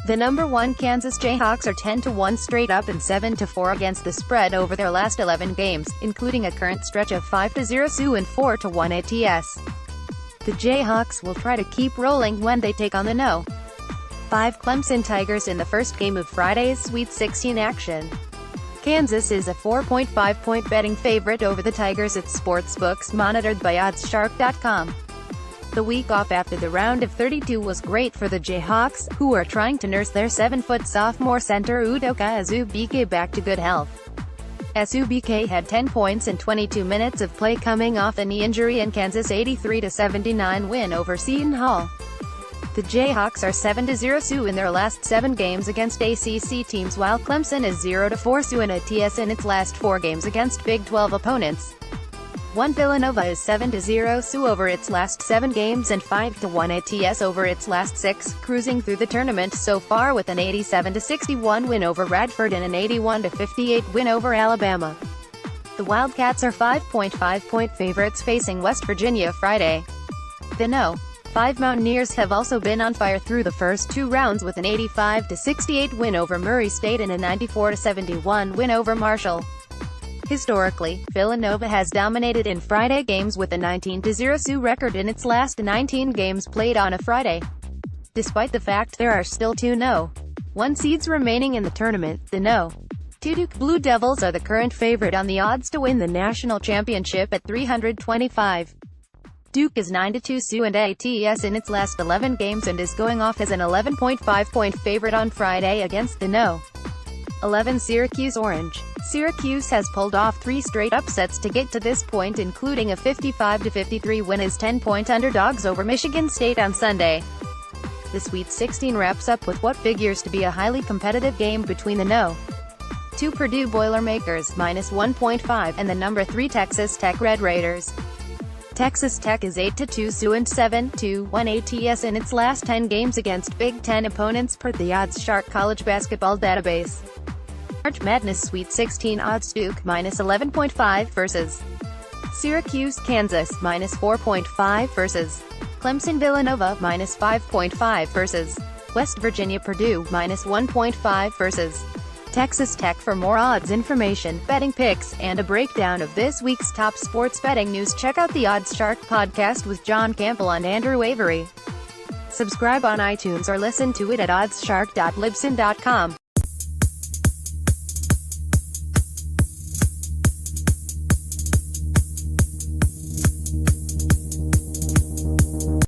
The number 1 Kansas Jayhawks are 10-1 straight up and 7-4 against the spread over their last 11 games, including a current stretch of 5-0 and 4-1 ATS. The Jayhawks will try to keep rolling when they take on the No. 5 Clemson Tigers in the first game of Friday's Sweet 16 action. Kansas is a 4.5-point betting favorite over the Tigers at sportsbooks monitored by OddsShark.com. The week off after the round of 32 was great for the Jayhawks, who are trying to nurse their 7-foot sophomore center Udoka Azubuike back to good health. Azubuike had 10 points in 22 minutes of play coming off a knee injury in Kansas' 83-79 win over Seton Hall. The Jayhawks are 7-0 in their last 7 games against ACC teams, while Clemson is 0-4 in ATS in its last 4 games against Big 12 opponents. Villanova is 7-0 over its last 7 games and 5-1 ATS over its last 6, cruising through the tournament so far with an 87-61 win over Radford and an 81-58 win over Alabama. The Wildcats are 5.5-point favorites facing West Virginia Friday. The No. 5 Mountaineers have also been on fire through the first 2 rounds with an 85-68 win over Murray State and a 94-71 win over Marshall. Historically, Villanova has dominated in Friday games with a 19-0 record in its last 19 games played on a Friday. Despite the fact there are still 2 No. 1 seeds remaining in the tournament, the No. 2 Duke Blue Devils are the current favorite on the odds to win the national championship at 325. Duke is 9-2 and ATS in its last 11 games and is going off as an 11.5-point favorite on Friday against the No. 11 Syracuse Orange. Syracuse has pulled off 3 straight upsets to get to this point, including a 55-53 win as 10-point underdogs over Michigan State on Sunday. The Sweet 16 wraps up with what figures to be a highly competitive game between the No. 2 Purdue Boilermakers -1.5 and the number 3 Texas Tech Red Raiders. Texas Tech is 8-2 and 7-1 ATS in its last 10 games against Big Ten opponents per the OddsShark college basketball database. March Madness Sweet 16 odds: Duke -11.5 versus Syracuse Kansas -4.5 versus Clemson Villanova -5.5 versus West Virginia Purdue -1.5 versus Texas Tech. For more odds information, betting picks, and a breakdown of this week's top sports betting news, check out the OddsShark podcast with John Campbell and Andrew Avery. Subscribe on iTunes or listen to it at oddsshark.libsyn.com.